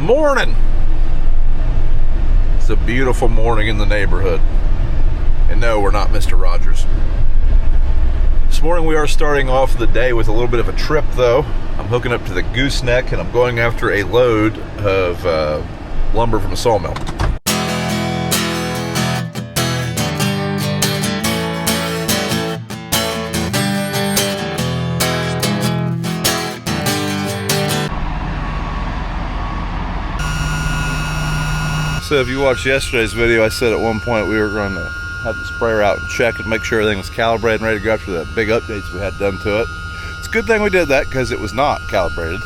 morning. It's a beautiful morning in the neighborhood. And no, we're not Mr. Rogers. This morning we are starting off the day with a little bit of a trip though. I'm hooking up to the gooseneck and I'm going after a load of lumber from a sawmill. So if you watched yesterday's video, I said at one point we were going to have the sprayer out and check and make sure everything was calibrated and ready to go after the big updates we had done to it. It's a good thing we did that because it was not calibrated.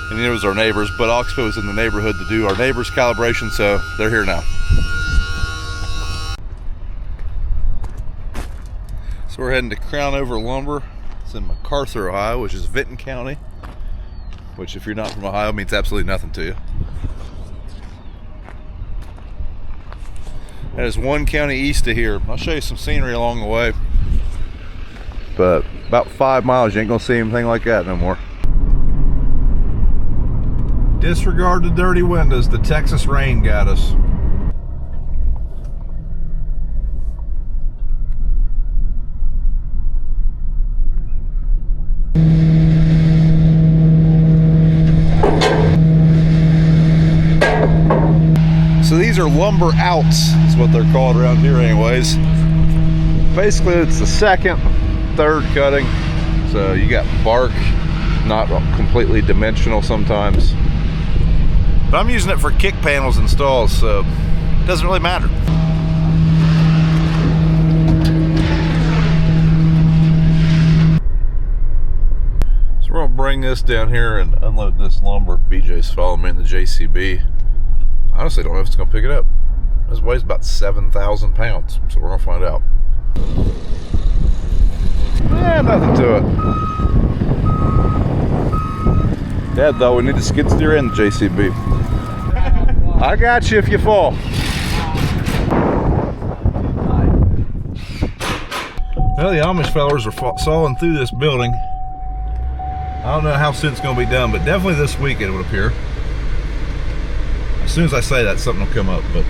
And it was our neighbors, but Oxbow was in the neighborhood to do our neighbors' calibration, so they're here now. So we're heading to Crown Over Lumber. It's in MacArthur, Ohio, which is Vinton County, which if you're not from Ohio means absolutely nothing to you. That is one county east of here. I'll show you some scenery along the way. But about 5 miles, you ain't gonna see anything like that no more. Disregard the dirty windows. The Texas rain got us. So these are lumber outs, is what they're called around here anyways. Basically it's the second, third cutting. So you got bark, not completely dimensional sometimes. But I'm using it for kick panels and stalls, so it doesn't really matter. So we're gonna bring this down here and unload this lumber. BJ's following me in the JCB. I honestly don't know if it's gonna pick it up. This weighs about 7,000 pounds, so we're gonna find out. Nothing to it. Dad thought we need to skid steer in the JCB. I got you if you fall. Well, the Amish fellas are sawing through this building. I don't know how soon it's gonna be done, but definitely this week it would appear. As soon as I say that, something will come up, but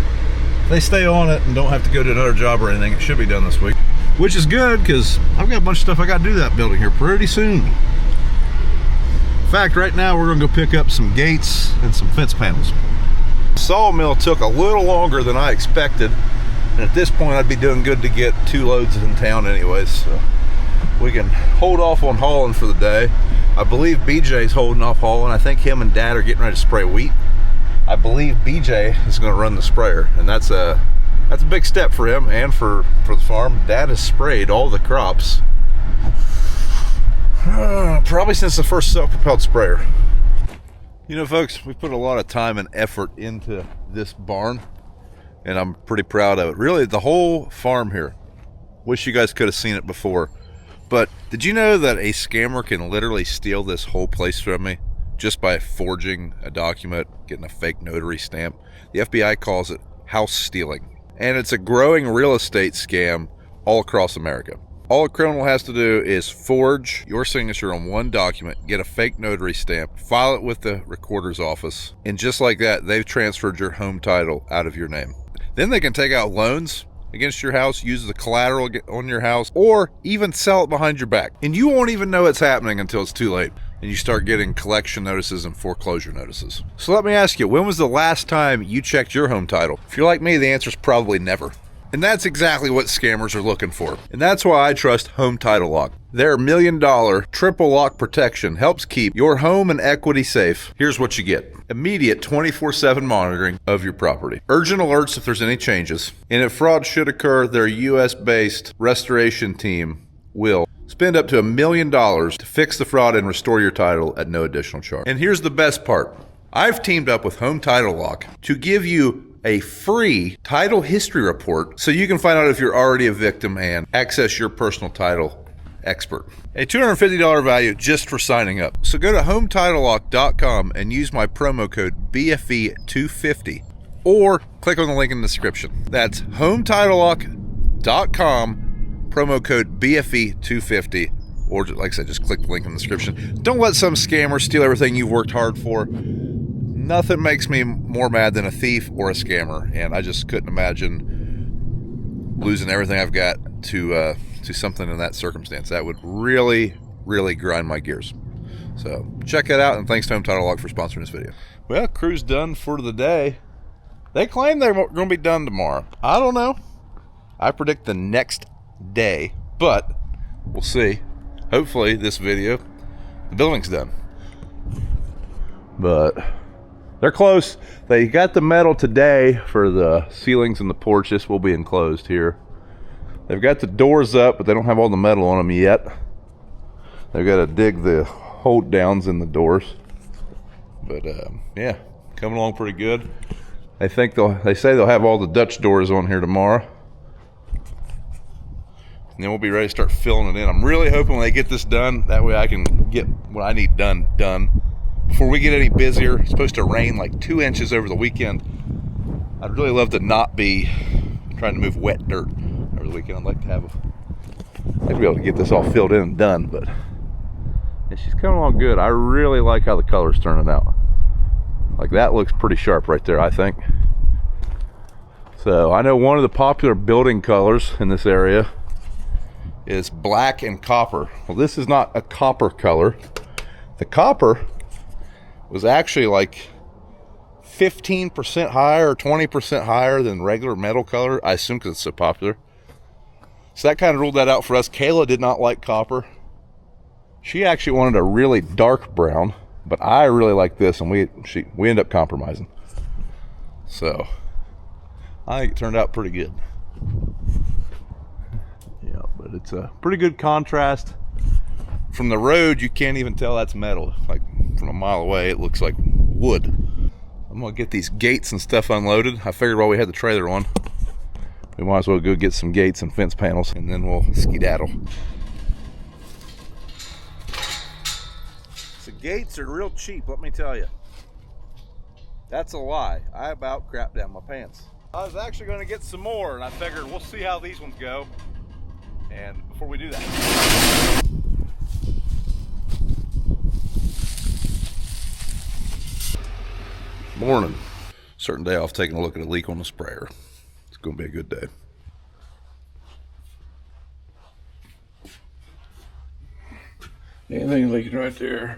if they stay on it and don't have to go to another job or anything, it should be done this week. Which is good, because I've got a bunch of stuff I got to do to that building here pretty soon. In fact, right now we're going to go pick up some gates and some fence panels. Sawmill took a little longer than I expected, and at this point I'd be doing good to get 2 loads in town anyways, so we can hold off on hauling for the day. I believe BJ's holding off hauling. I think him and Dad are getting ready to spray wheat. I believe BJ is going to run the sprayer, and that's a big step for him and for the farm. Dad has sprayed all the crops probably since the first self-propelled sprayer. You know, folks, we put a lot of time and effort into this barn, and I'm pretty proud of it. Really, the whole farm here. Wish you guys could have seen it before. But did you know that a scammer can literally steal this whole place from me? Just by forging a document, getting a fake notary stamp. The FBI calls it house stealing. And it's a growing real estate scam all across America. All a criminal has to do is forge your signature on one document, get a fake notary stamp, file it with the recorder's office, and just like that, they've transferred your home title out of your name. Then they can take out loans against your house, use the collateral on your house, or even sell it behind your back. And you won't even know it's happening until it's too late. And you start getting collection notices and foreclosure notices. So let me ask you, when was the last time you checked your home title? If you're like me, the answer is probably never. And that's exactly what scammers are looking for. And that's why I trust Home Title Lock. Their $1 million triple lock protection helps keep your home and equity safe. Here's what you get. Immediate 24/7 monitoring of your property. Urgent alerts if there's any changes. And if fraud should occur, their US-based restoration team will spend up to $1 million to fix the fraud and restore your title at no additional charge. And here's the best part. I've teamed up with Home Title Lock to give you a free title history report so you can find out if you're already a victim and access your personal title expert. A $250 value just for signing up. So go to HometitleLock.com and use my promo code BFE250 or click on the link in the description. That's HometitleLock.com, promo code BFE250, or like I said, just click the link in the description. Don't let some scammer steal everything you've worked hard for. Nothing makes me more mad than a thief or a scammer, and I just couldn't imagine losing everything I've got to something in that circumstance. That would really, really grind my gears. So check it out, and thanks to Home Title Lock for sponsoring this video. Well, crew's done for the day. They claim they're going to be done tomorrow. I don't know. I predict the next day, but we'll see. Hopefully this video, the building's done. But they're close. They got the metal today for the ceilings and the porch. This will be enclosed here. They've got the doors up, but they don't have all the metal on them yet. They've got to dig the hold downs in the doors. But yeah, coming along pretty good. They say they'll have all the Dutch doors on here tomorrow. And then we'll be ready to start filling it in. I'm really hoping when they get this done, that way I can get what I need done before we get any busier. It's supposed to rain like 2 inches over the weekend. I'd really love to not be trying to move wet dirt over the weekend. I'd like to be able to get this all filled in and done, but yeah, she's coming along good. I really like how the color's turning out. Like, that looks pretty sharp right there, I think. So I know one of the popular building colors in this area is black and copper. Well, this is not a copper color. The copper was actually like 15% higher or 20% higher than regular metal color. I assume because it's so popular. So that kind of ruled that out for us. Kayla did not like copper. She actually wanted a really dark brown, but I really like this, and we end up compromising. So I think it turned out pretty good. Yeah, but it's a pretty good contrast. From the road, you can't even tell that's metal. Like, from a mile away, it looks like wood. I'm gonna get these gates and stuff unloaded. I figured while we had the trailer on, we might as well go get some gates and fence panels, and then we'll skedaddle. The gates are real cheap, let me tell you. That's a lie. I about crapped down my pants. I was actually going to get some more, and I figured we'll see how these ones go. And before we do that, morning. Certain day off, taking a look at a leak on the sprayer. It's going to be a good day. Anything leaking right there.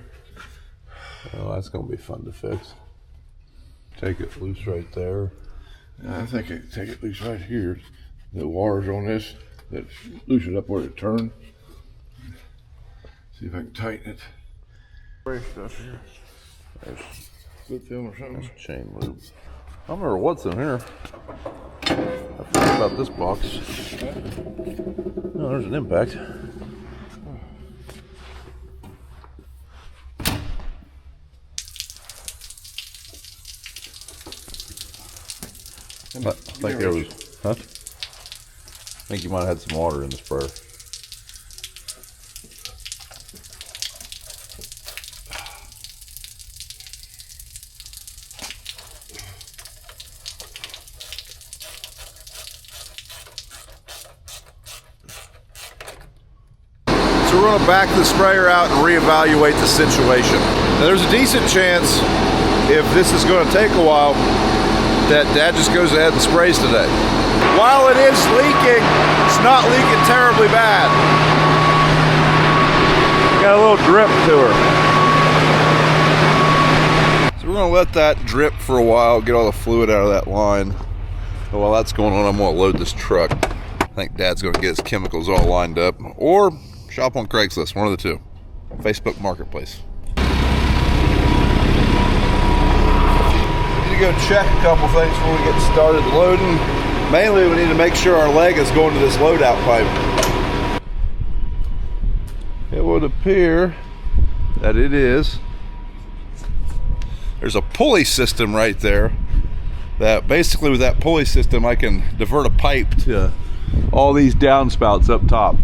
Oh, that's going to be fun to fix. Take it loose right there. I think I can take it loose right here. The wires on this, that loosen it up where it turns. See if I can tighten it. Spray stuff here. There's good film or something. That's chain loop. I don't remember what's in here. I forgot about this box. Oh, there's an impact. I think there was, I think you might have had some water in the sprayer. So we're going to back the sprayer out and reevaluate the situation. Now, there's a decent chance, if this is going to take a while, that Dad just goes ahead and sprays today. While it is leaking, it's not leaking terribly bad. Got a little drip to her. So we're gonna let that drip for a while, get all the fluid out of that line. And while that's going on, I'm gonna load this truck. I think Dad's gonna get his chemicals all lined up, or shop on Craigslist, one of the two. Facebook Marketplace. To go check a couple things before we get started loading. Mainly, we need to make sure our leg is going to this loadout pipe. It would appear that it is. There's a pulley system right there that basically with that pulley system I can divert a pipe to all these downspouts up top.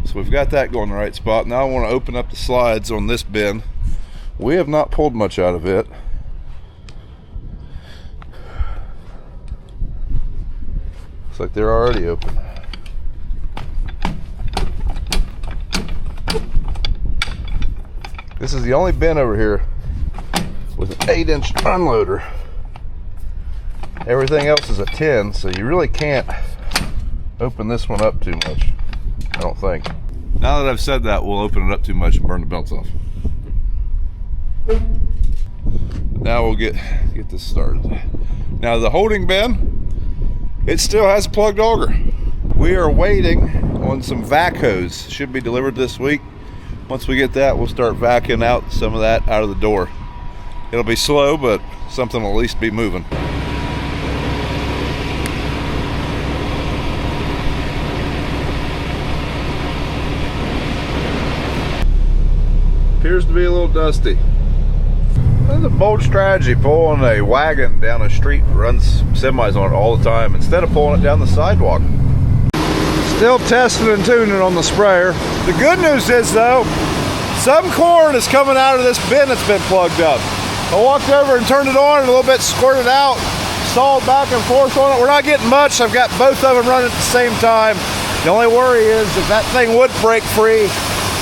So we've got that going in the right spot. Now I want to open up the slides on this bin. We have not pulled much out of it. Looks like they're already open. This is the only bin over here with an 8-inch unloader. Everything else is a 10, so you really can't open this one up too much, I don't think. Now that I've said that, we'll open it up too much and burn the belts off. Now we'll get this started. Now the holding bin, it still has a plugged auger. We are waiting on some vac hose. Should be delivered this week. Once we get that, we'll start vacuuming out some of that out of the door. It'll be slow, but something will at least be moving. Appears to be a little dusty. That's a bold strategy, pulling a wagon down a street that runs semis on it all the time instead of pulling it down the sidewalk. Still testing and tuning on the sprayer. The good news is though, some corn is coming out of this bin that's been plugged up. I walked over and turned it on and a little bit squirted out, stalled back and forth on it. We're not getting much. I've got both of them running at the same time. The only worry is if that thing would break free,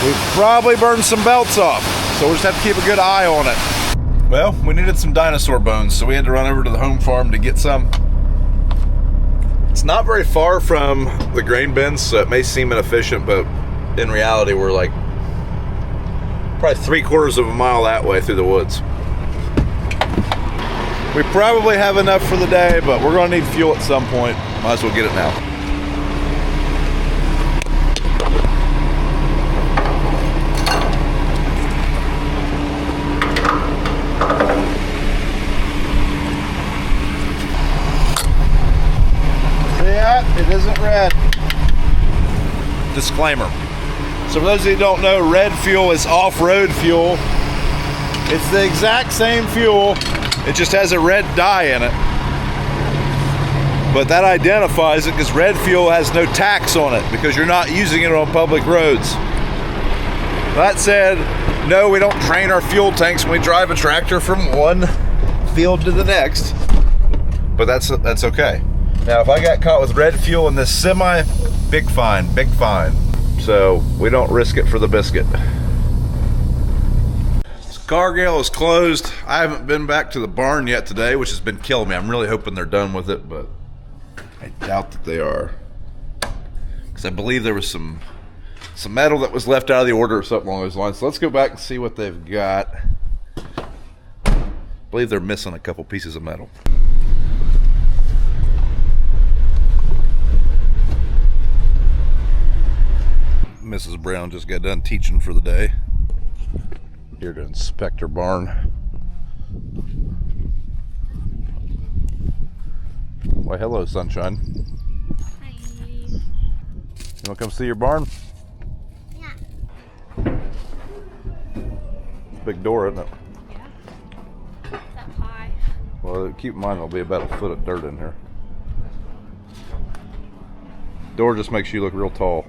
we'd probably burn some belts off. So we'll just have to keep a good eye on it. Well, we needed some dinosaur bones, so we had to run over to the home farm to get some. It's not very far from the grain bins, so it may seem inefficient, but in reality, we're like probably 3/4 of a mile that way through the woods. We probably have enough for the day, but we're going to need fuel at some point. Might as well get it now. It isn't red. Disclaimer. So for those of you who don't know, red fuel is off-road fuel. It's the exact same fuel. It just has a red dye in it. But that identifies it because red fuel has no tax on it because you're not using it on public roads. That said, no, we don't drain our fuel tanks when we drive a tractor from one field to the next. But that's okay. Now, if I got caught with red fuel in this semi, big fine, big fine. So we don't risk it for the biscuit. This Cargill is closed. I haven't been back to the barn yet today, which has been killing me. I'm really hoping they're done with it, but I doubt that they are. Because I believe there was some metal that was left out of the order or something along those lines. So let's go back and see what they've got. I believe they're missing a couple pieces of metal. Mrs. Brown just got done teaching for the day. Here to inspect her barn. Why, hello, sunshine. Hi. You want to come see your barn? Yeah. Big door, isn't it? Yeah. It's up high. Well, keep in mind there'll be about a foot of dirt in here. Door just makes you look real tall.